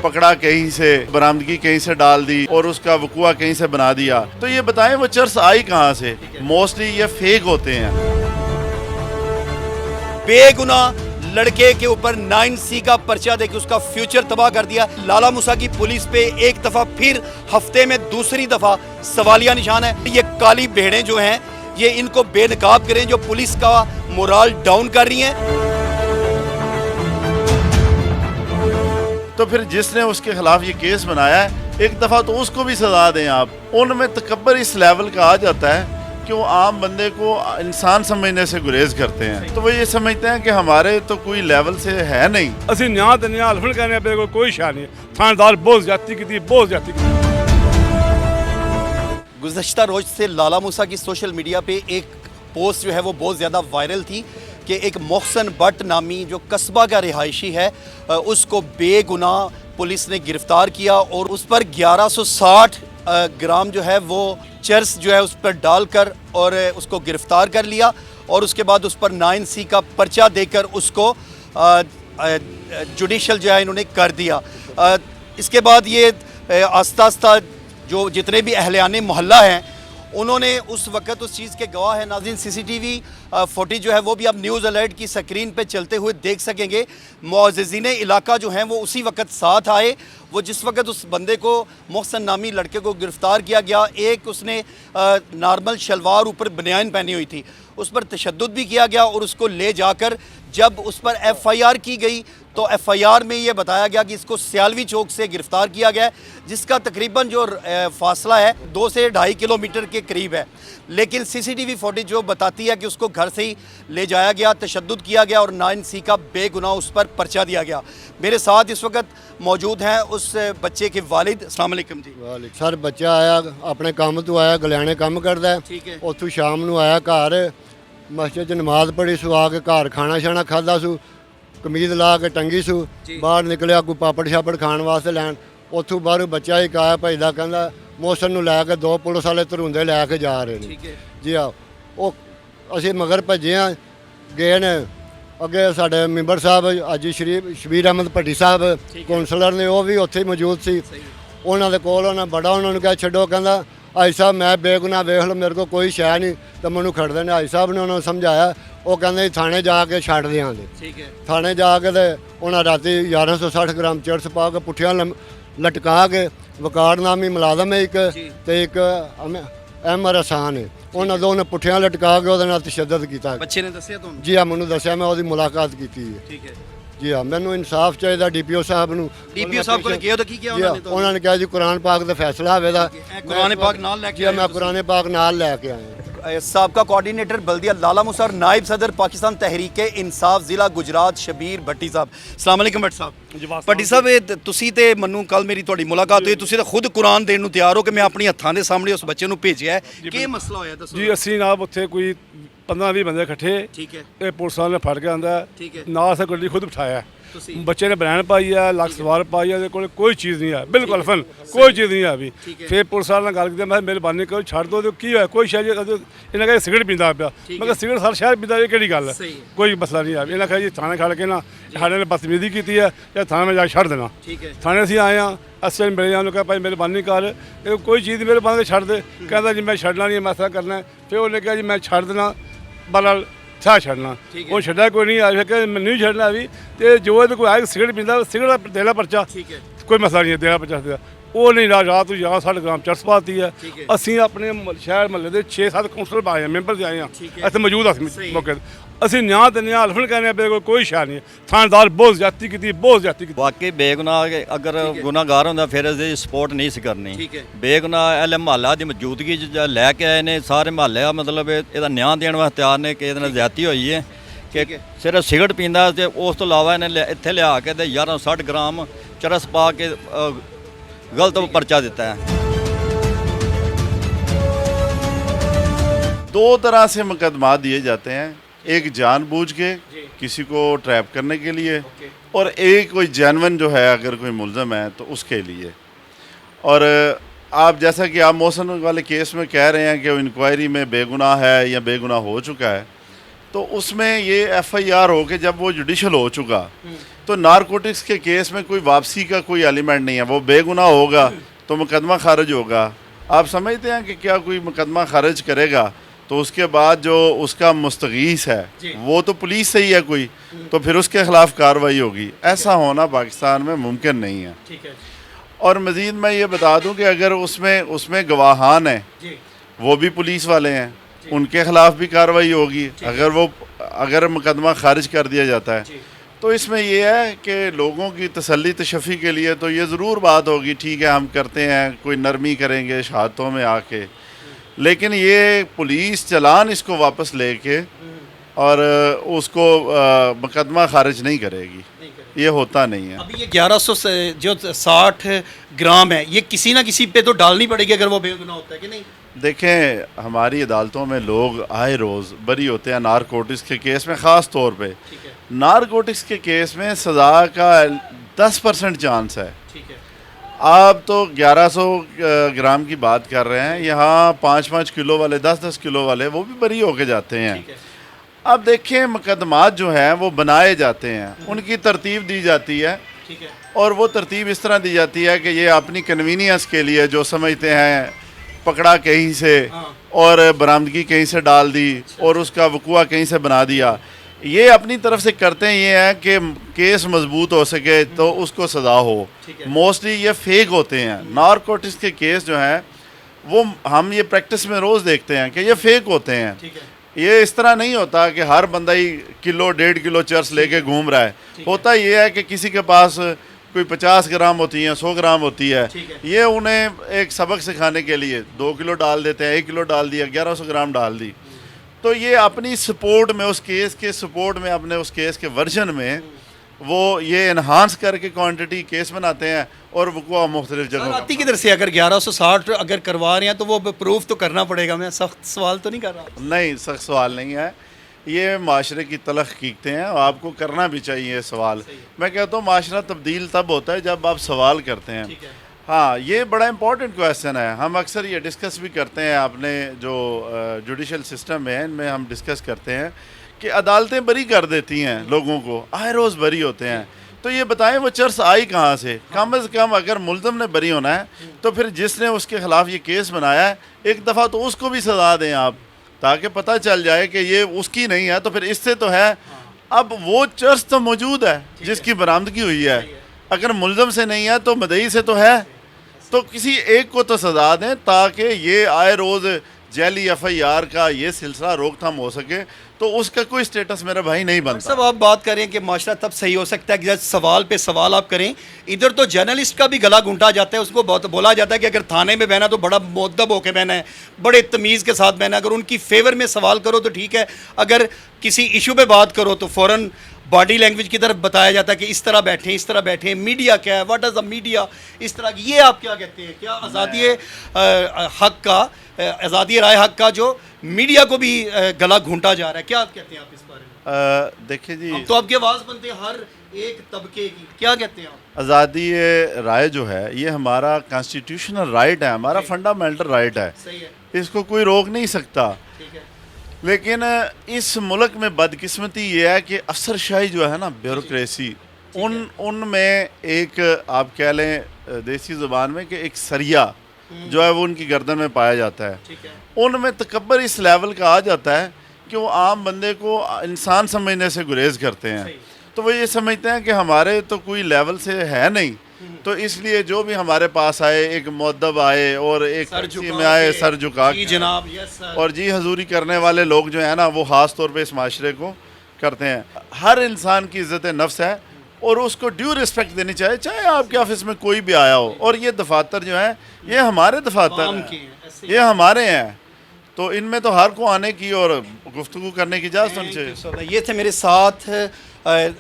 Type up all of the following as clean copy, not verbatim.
पकड़ा कहीं से, बरामदगी कहीं से डाल दी और उसका वकुआ कहीं से बना दिया। तो ये बताएं वो चर्स आई कहाँ से? मोस्टली ये फेक होते हैं। बेगुनाह लड़के के ऊपर 9C का पर्चा देके उसका फ्यूचर तबाह कर दिया। लाला मूसा की पुलिस पे एक दफा फिर हफ्ते में दूसरी दफा सवालिया निशान है। ये काली भेड़ें जो हैं ये इनको बेनकाब करें जो पुलिस का मोराल डाउन कर रही हैं। तो फिर जिसने उसके खिलाफ ये केस बनाया है एक दफा तो उसको भी सजा दें आप। उनमें तकब्बर इस लेवल का आ जाता है कि वो आम बंदे को इंसान समझने से गुरेज करते हैं। तो वो ये समझते हैं कि हमारे तो कोई लेवल से है नहीं। ਅਸੀਂ ਨਿਆਂ ਤੇ ਨਿਆਂ ਹਲਫਣ ਕਰਨੇ ਪਏ ਕੋਈ ਸ਼ਾਨ नहीं थानेदार बहुत ज्यादती की बहुत ज्यादती की। गुज़श्ता रोज से लाला मूसा की सोशल मीडिया पे एक पोस्ट जो है वो बहुत ज़्यादा वायरल थी कि एक मोहसन भट्ट नामी जो कस्बा का रिहायशी है उसको बेगुनाह पुलिस ने गिरफ़्तार किया और उस पर 1160 ग्राम जो है वो चर्स जो है उस पर डालकर और उसको गिरफ़्तार कर लिया और उसके बाद उस पर 9C का पर्चा देकर उसको जुडिशल जो है इन्होंने कर दिया। इसके बाद ये आस्ता आस्ता जो जितने भी अहलियाने मोहल्ला हैं उन्होंने उस वक़्त उस चीज़ के गवाह है। नाज़रीन CCTV फुटेज जो है वो भी आप न्यूज़ अलर्ट की स्क्रीन पे चलते हुए देख सकेंगे। मुअज़्ज़िज़ीन इलाका जो हैं वो उसी वक़्त साथ आए। वो जिस वक़्त उस बंदे को मोहसन नामी लड़के को गिरफ़्तार किया गया, एक उसने नॉर्मल शलवार ऊपर बनियान पहनी हुई थी, उस पर तशद्दुद भी किया गया और उसको ले जाकर जब उस पर FIR की गई तो FIR में ये बताया गया कि इसको सियालवी चौक से गिरफ़्तार किया गया है जिसका तकरीबन जो फासला है 2 से 2.5 किलोमीटर के करीब है। लेकिन CCTV फुटेज जो बताती है कि उसको घर से ही ले जाया गया, तशद्दुद किया गया और 9C का बेगुनाह उस पर पर्चा दिया गया। मेरे साथ इस वक्त मौजूद हैं उस बच्चे के वालिद। अस्सलाम वालेकुम जी। सर बच्चा आया अपने काम तो आया गलियाने काम करता है, ठीक है। ਉੱਥੋਂ शाम ਨੂੰ ਆਇਆ ਘਰ मस्जिद 'ਚ नमाज पढ़ी सू आ के घर खाना शाना खादा सू कमीज ला के टंगी सू बाहर निकलिया कोई पापड़ छापड़ खाण वास्ते लैन। ਉੱਥੋਂ ਬਾਹਰੋਂ ਬੱਚਾ ਇੱਕ ਆਇਆ ਭਜਦਾ ਕਹਿੰਦਾ ਮੋਸਨ ਨੂੰ ਲੈ ਕੇ 2 ਪੁਲਿਸ ਵਾਲੇ ਧਰੂੰਦੇ ਲੈ ਕੇ ਜਾ ਰਹੇ ਨੇ ਜੀ। ਆ ਉਹ ਅਸੀਂ ਮਗਰ ਭੱਜੇ ਆ ਗਏ ਨੇ ਅੱਗੇ ਸਾਡੇ ਮੈਂਬਰ ਸਾਹਿਬ ਅੱਜ ਸ਼ਬੀਰ ਅਹਿਮਦ ਭੱਟੀ ਸਾਹਿਬ ਕੌਂਸਲਰ ਨੇ ਉਹ ਵੀ ਉੱਥੇ ਮੌਜੂਦ ਸੀ। ਉਹਨਾਂ ਦੇ ਕੋਲ ਉਹਨਾਂ ਬੜਾ ਉਹਨਾਂ ਨੂੰ ਕਿਹਾ ਛੱਡੋ, ਕਹਿੰਦਾ ਹਾਈ ਸਾਹਿਬ ਮੈਂ ਬੇਗੁਨਾਹ ਵੇਖ ਲਓ ਮੇਰੇ ਕੋਲ ਕੋਈ ਸ਼ੈ ਨਹੀਂ ਤਾਂ ਮੈਨੂੰ ਖੜਦੇ ਨੇ। ਹਾਈ ਸਾਹਿਬ ਨੇ ਉਹਨਾਂ ਨੂੰ ਸਮਝਾਇਆ, ਉਹ ਕਹਿੰਦੇ ਥਾਣੇ ਜਾ ਕੇ ਛੱਡ ਦਿਆਂਗੇ। ਠੀਕ ਹੈ। ਥਾਣੇ ਜਾ ਕੇ ਤੇ ਉਹਨਾਂ ਰਾਤੀ 1160 ਗ੍ਰਾਮ ਚਰਸ ਪਾ ਕੇ ਪੁੱਠੀਆਂ ਲਟਕਾ ਕੇ ਵਕਾਰ ਨਾਮੀ ਮੁਲਾਜ਼ਮ ਹੈ ਇੱਕ ਤੇ ਇੱਕ ਅਹਿਮਦ ਹਸਾਨ ਹੈ, ਉਹਨਾਂ ਦੋਨੇ ਪੁੱਠੀਆਂ ਲਟਕਾ ਕੇ ਉਹਦੇ ਨਾਲ ਤਸ਼ੱਦਦ ਕੀਤਾ। ਬੱਚੇ ਨੇ ਦੱਸਿਆ ਤੁਹਾਨੂੰ? ਜੀ ਹਾਂ ਮੈਨੂੰ ਦੱਸਿਆ, ਮੈਂ ਉਹਦੀ ਮੁਲਾਕਾਤ ਕੀਤੀ ਹੈ। ਠੀਕ ਹੈ ਜੀ ਹਾਂ, ਮੈਨੂੰ ਇਨਸਾਫ ਚਾਹੀਦਾ DPO ਸਾਹਿਬ ਨੂੰ। DPO ਸਾਹਿਬ ਕੋਲ ਗਿਆ ਤਾਂ ਕੀ ਕਿਹਾ ਉਹਨਾਂ ਨੇ? ਉਹਨਾਂ ਨੇ ਕਿਹਾ ਜੀ ਕੁਰਾਨ ਪਾਕ ਦਾ ਫੈਸਲਾ ਹੋਵੇਗਾ। कुरान पाक नाल लेके जी मैं कुरान पाक नाल लेके आया। साबका कोऑर्डिनेटर बल्दिया लाला मूसा और नायब सदर पाकिस्तान तहरीक इंसाफ जिला गुजरात शबीर भट्टी साहब। अस्सलाम वालेकुम भट्ट साहब। भट्टी साहब ਇਹ ਤੁਸੀਂ ਤੇ ਮੈਨੂੰ ਕੱਲ ਮੇਰੀ ਤੁਹਾਡੀ ਮੁਲਾਕਾਤ ਹੋਈ, ਤੁਸੀਂ ਤਾਂ ਖੁਦ ਕੁਰਾਨ ਦੇਣ ਨੂੰ ਤਿਆਰ ਹੋ ਕਿ ਮੈਂ ਆਪਣੀ ਹੱਥਾਂ ਦੇ ਸਾਹਮਣੇ ਉਸ ਬੱਚੇ ਨੂੰ ਭੇਜਿਆ ਹੈ। ਕੀ ਮਸਲਾ ਹੋਇਆ ਦੱਸੋ ਜੀ ਅਸੀਂ ਨਾਲ ਉੱਥੇ ਕੋਈ 15-20 ਬੰਦੇ ਇਕੱਠੇ, ਠੀਕ ਹੈ। ਇਹ ਪੁਲਿਸ ਵਾਲੇ ਨੇ ਫੜ ਕੇ ਆਂਦਾ ਠੀਕ ਹੈ। ਨਾਲ ਸੇ ਗੱਡੀ ਖੁਦ ਬਿਠਾਇਆ ਬੱਚੇ ਨੇ ਬਨੈਣ ਪਾਈ ਆ, ਲੱਖ ਸਵਾਰ ਪਾਈ ਆ, ਉਹਦੇ ਕੋਲ ਕੋਈ ਚੀਜ਼ ਨਹੀਂ ਆ, ਬਿਲਕੁਲ ਫਨ ਕੋਈ ਚੀਜ਼ ਨਹੀਂ ਆ ਵੀ। ਫਿਰ ਪੁਲਿਸ ਵਾਲੇ ਨਾਲ ਗੱਲ ਕੀਤੀ, ਮੈਂ ਮਿਹਰਬਾਨੀ ਕਰੋ ਛੱਡ ਦੋ ਤੇ ਕੀ ਹੋਇਆ ਕੋਈ ਸ਼ਾਇਦ ਇਹਨਾਂ ਕਹਿੰਦੇ ਸਿਗਰਟ ਪੀਂਦਾ ਪਿਆ। ਮੈਂ ਕਿਹਾ ਸਿਗਰਟ ਹਰ ਸ਼ਹਿਰ ਪੀਂਦਾ, ਇਹ ਕਿਹੜੀ ਗੱਲ ਹੈ, ਕੋਈ ਮਸਲਾ ਨਹੀਂ ਆ। ਇਹਨਾਂ ਕਹੇ ਜੀ ਥਾਣੇ ਖੜ ਕੇ ਨਾ ਸਾਡੇ ਨੇ ਬਦਤਮੀਜ਼ੀ ਕੀਤੀ ਹੈ ਜਾਂ ਥਾਣੇ ਮੈਂ ਜਾ ਕੇ ਛੱਡ ਦੇਣਾ। ਥਾਣੇ ਅਸੀਂ ਆਏ ਹਾਂ, ਅਸੀਂ ਮਿਲੇ ਉਹਨੂੰ ਕਿਹਾ ਭਾਈ ਮਿਹਰਬਾਨੀ ਕਰ ਇਹ ਕੋਈ ਚੀਜ਼ ਮਿਹਰਬਾਨੀ ਛੱਡ ਦੇ। ਕਹਿੰਦਾ ਜੀ ਮੈਂ ਛੱਡਣਾ ਨਹੀਂ, ਮੈਂ ਐਸਾ ਕਰਨਾ। ਫਿਰ ਉਹਨੇ ਕਿਹਾ ਜੀ ਮੈਂ ਛੱਡ ਦੇਣਾ ਬਲ ਛਾ ਛੱਡਣਾ। ਉਹ ਛੱਡਿਆ ਕੋਈ ਨਹੀਂ ਆ ਕਿ ਮੈਂ ਨਹੀਂ ਛੱਡਣਾ ਵੀ। ਤੇ ਜੋ ਇਹਦੇ ਕੋਈ ਆਏ ਸਿਗਰਟ ਪੀਂਦਾ ਸਿਗਰਟ ਦੇ ਲਾ ਪਰਚਾ, ਕੋਈ ਮਸਲਾ ਨਹੀਂ ਦੇਣਾ ਪਰਚਾ ਦੇ। ਉਹ ਨਹੀਂ ਰਾਤ ਨੂੰ 1160 ਗ੍ਰਾਮ ਚਰਸ ਪਾਤੀ ਹੈ। ਅਸੀਂ ਆਪਣੇ ਸ਼ਹਿਰ ਮਹੱਲੇ ਦੇ 6-7 ਕੌਂਸਲਰ ਆਏ ਹਾਂ, ਮੈਂਬਰ ਆਏ ਹਾਂ, ਇੱਥੇ ਮੌਜੂਦ ਆ ਮੌਕੇ ਤੇ। ਅਸੀਂ ਨਿਆਂ ਤੇ ਨਿਆਂ ਹਲਫਣ ਕਰਨੇ ਪਏ ਕੋਈ ਸ਼ਾ ਨਹੀਂ। ਥਾਣੇਦਾਰ ਬਹੁਤ ਜ਼ਿਆਦਤੀ ਕੀਤੀ, ਬਹੁਤ ਜ਼ਿਆਦਤੀ ਕੀਤੀ। ਵਾਕਈ ਬੇਗੁਨਾਹ ਅਗਰ ਗੁਨਾਹਗਾਰ ਹੁੰਦਾ ਫਿਰ ਇਸਦੀ ਸਪੋਰਟ ਨਹੀਂ ਸੀ ਕਰਨੀ। ਬੇਗੁਨਾਹ ਐਲ ਮਹੱਲਾ ਦੀ ਮੌਜੂਦਗੀ 'ਚ ਲੈ ਕੇ ਆਏ ਨੇ ਸਾਰੇ ਮਹੱਲੇ ਆ, ਮਤਲਬ ਇਹਦਾ ਨਿਆਂ ਦੇਣ ਵਾਸਤੇ ਤਿਆਰ ਨੇ ਕਿ ਇਹਦੇ ਨਾਲ ਜ਼ਿਆਦਤੀ ਹੋਈ ਹੈ ਕਿ ਸਿਰਫ ਸਿਗਰਟ ਪੀਂਦਾ ਤੇ ਉਸ ਤੋਂ ਇਲਾਵਾ ਇਹਨੇ ਇੱਥੇ ਲਿਆ ਕੇ ਤੇ 1160 ਗ੍ਰਾਮ ਚਰਸ ਪਾ ਕੇ गलत पर्चा देता है। 2 तरह से मुकदमा दिए जाते हैं, एक जानबूझ के किसी को ट्रैप करने के लिए और एक कोई जेन्युइन जो है अगर कोई मुलज़म है तो उसके लिए। और आप जैसा कि आप मौसम वाले केस में कह रहे हैं कि इंक्वायरी में बेगुनाह है या बेगुनाह हो चुका है, तो उसमें ये FIR हो के जब वो जुडिशल हो चुका तो नारकोटिक्स के केस में कोई वापसी का कोई एलिमेंट नहीं है, वो बेगुनाह होगा तो मुकदमा खारिज होगा। आप समझते हैं कि क्या कोई मुकदमा खारिज करेगा तो उसके बाद जो उसका मुस्तगीस है वो तो पुलिस से ही है कोई, तो फिर उसके ख़िलाफ़ कार्रवाई होगी। ऐसा होना पाकिस्तान में मुमकिन नहीं है। और मज़ीद मैं ये बता दूं कि अगर उसमें गवाहान हैं वो भी पुलिस वाले हैं, उनके ख़िलाफ़ भी कार्रवाई होगी अगर मुकदमा खारिज कर दिया जाता है। तो इसमें यह है कि लोगों की तसल्ली तशफ़ी के लिए तो ये ज़रूर बात होगी, ठीक है हम करते हैं, कोई नरमी करेंगे शहादतों में आके, लेकिन ये पुलिस चलान इसको वापस लेके और उसको मुकदमा खारिज नहीं करेगी, ये होता नहीं है। अभी ये 1160 ग्राम है, ये किसी ना किसी पे तो डालनी पड़ेगी अगर वो बेगुनाह होता है कि नहीं? देखें हमारी अदालतों में लोग आए रोज़ बरी होते हैं नारकोटिक्स के केस में, ख़ास तौर पे नारकोटिक्स के केस में सज़ा का 10% चांस है। आप तो 1100 ग्राम की बात कर रहे हैं, यहाँ 5-5 किलो वाले 10-10 किलो वाले वो भी बरी होके जाते हैं। अब देखें मुकदमात जो हैं वो बनाए जाते हैं, उनकी तरतीब दी जाती है और वो तरतीब इस तरह दी जाती है कि ये अपनी कन्वीनियंस के लिए जो समझते हैं पकड़ा कहीं से और बरामदगी कहीं से डाल दी और उसका वक़ुआ कहीं से बना दिया, ये अपनी तरफ से करते हैं। ये है कि केस मजबूत हो सके तो उसको सज़ा हो। मोस्टली ये फेक होते हैं नारकोटिक्स के केस जो हैं, वो हम ये प्रैक्टिस में रोज़ देखते हैं कि ये फेक होते हैं। ये इस तरह नहीं होता कि हर बंदा ही किलो 1.5 किलो चर्स लेके घूम रहा है। होता ये है कि किसी के पास कोई 50 ग्राम होती है, 100 ग्राम होती है, ये उन्हें एक सबक सिखाने के लिए 2 किलो डाल देते हैं, 1 किलो डाल दिया, 1100 ग्राम डाल दी। तो ये अपनी सपोर्ट में, उस केस के सपोर्ट में, अपने उस केस के वर्जन में वो ये इन्हांस करके क्वांटिटी केस बनाते हैं और वक़ुआ मुख्तलिफ जगहों आती किधर से? अगर 1160 अगर करवा रहे हैं तो वो प्रूफ तो करना पड़ेगा। मैं सख्त सवाल तो नहीं कर रहा। नहीं, सख्त सवाल नहीं है, ये माशरे की तलख हकीकतें हैं और आपको करना भी चाहिए सवाल। मैं कहता हूँ माशरा तब्दील तब होता है जब आप सवाल करते हैं। हाँ, ये बड़ा इंपॉर्टेंट क्वेश्चन है। हम अक्सर ये डिस्कस भी करते हैं अपने जो जुडिशल सिस्टम है इनमें हम डिस्कस करते हैं कि अदालतें बरी कर देती हैं लोगों को, आए रोज़ बरी होते हैं। तो ये बताएं वो चर्स आई कहाँ से? कम से कम अगर मुल्ज़म ने बरी होना है तो फिर जिसने उसके ख़िलाफ़ ये केस बनाया है एक दफ़ा तो उसको भी सज़ा दें आप, ताकि पता चल जाए कि ये उसकी नहीं है तो फिर इससे तो है। अब वो चर्स तो मौजूद है जिसकी बरामदगी हुई है, अगर मुल्ज़म से नहीं है तो मदई से तो है, तो किसी एक को तो सज़ा दें ताकि ये आए रोज़ जैली FIR का ये सिलसिला रोकथाम हो सके। तो उसका कोई स्टेटस मेरा भाई नहीं बनता। सब आप बात करें कि माशरा तब सही हो सकता है कि जब सवाल पे सवाल आप करें। इधर तो जर्नलिस्ट का भी गला घुंटा जाता है, उसको बहुत बोला जाता है कि अगर थाने में बहना तो बड़ा मुअद्दब होकर बहना है, बड़े तमीज़ के साथ बहना है। अगर उनकी फेवर में सवाल करो तो ठीक है, अगर किसी इशू पे बात करो तो फ़ौरन बॉडी लैंग्वेज की तरफ बताया जाता है कि इस तरह बैठें, इस तरह बैठें, मीडिया क्या है, व्हाट इज़ द मीडिया, इस तरह की। ये आप क्या कहते हैं? क्या आज़ादी हक का, आज़ादी राय हक का जो मीडिया को भी गला घूंटा जा रहा है, क्या आप कहते हैं आप इस बारे में? देखिए जी, अब तो आपकी आवाज़ बनते हैं हर एक तबके की, क्या कहते हैं आप? आज़ादी राय जो है ये हमारा कॉन्स्टिट्यूशनल राइट है, हमारा फंडामेंटल राइट है, सही है, इसको कोई रोक नहीं सकता। ठीक है। लेकिन इस मुल्क में बदकिस्मती ये है कि अफसरशाही जो है ना, ब्यूरोक्रेसी, उनमें एक आप कह लें देसी ज़ुबान में कि एक सरिया जो है वो उनकी गर्दन में पाया जाता है। उनमें तकब्बर इस लेवल का आ जाता है कि वो आम बंदे को इंसान समझने से गुरेज करते हैं। तो वो ये समझते हैं कि हमारे तो कोई लेवल से है नहीं, तो इसलिए जो भी हमारे पास आए, एक मुअद्दब आए और एक टैक्सी में आए सर झुका के जनाब, यस सर, और जी हजूरी करने वाले लोग जो है ना वो ख़ास तौर पे इस माशरे को करते हैं। हर इंसान की इज़्ज़त नफ्स है और उसको ड्यू रिस्पेक्ट देनी चाहिए, चाहे आपके ऑफिस में कोई भी आया हो। और ये दफातर जो हैं ये हमारे दफातर हैं, ये हमारे हैं, तो इनमें तो हर को आने की और गुफ्तगू करने की इजाज़त होनी चाहिए। ये थे मेरे साथ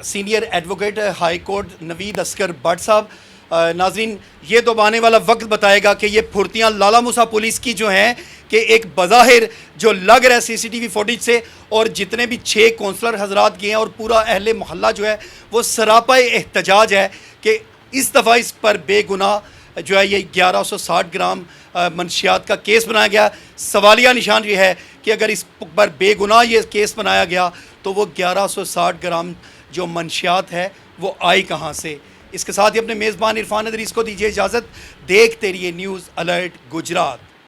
senior advocate high court Naveed Oscar Bhatt साहब। नाज़रीन, ये तो आने वाला वक्त बताएगा कि ये फुर्तियाँ लाला मूसा पुलिस की जो हैं कि एक बज़ाहिर जो लग रहा है CCTV फुटेज से, और जितने भी 6 कौंसलर हजरात गए हैं और पूरा अहले मोहल्ला जो है वो सरापा एहतजाज है कि इस दफ़ा इस पर बेगुनाह जो है ये 1160 ग्राम मनशियात का केस बनाया गया। सवालिया निशान ये है कि अगर इस पर बेगुनाह ये केस बनाया गया तो वो 1160 ग्राम जो मंशियात है वो आई कहाँ से। इसके साथ ही अपने मेज़बान इरफान अदरीस को दीजिए इजाज़त। देखते रहिए न्यूज़ अलर्ट गुजरात।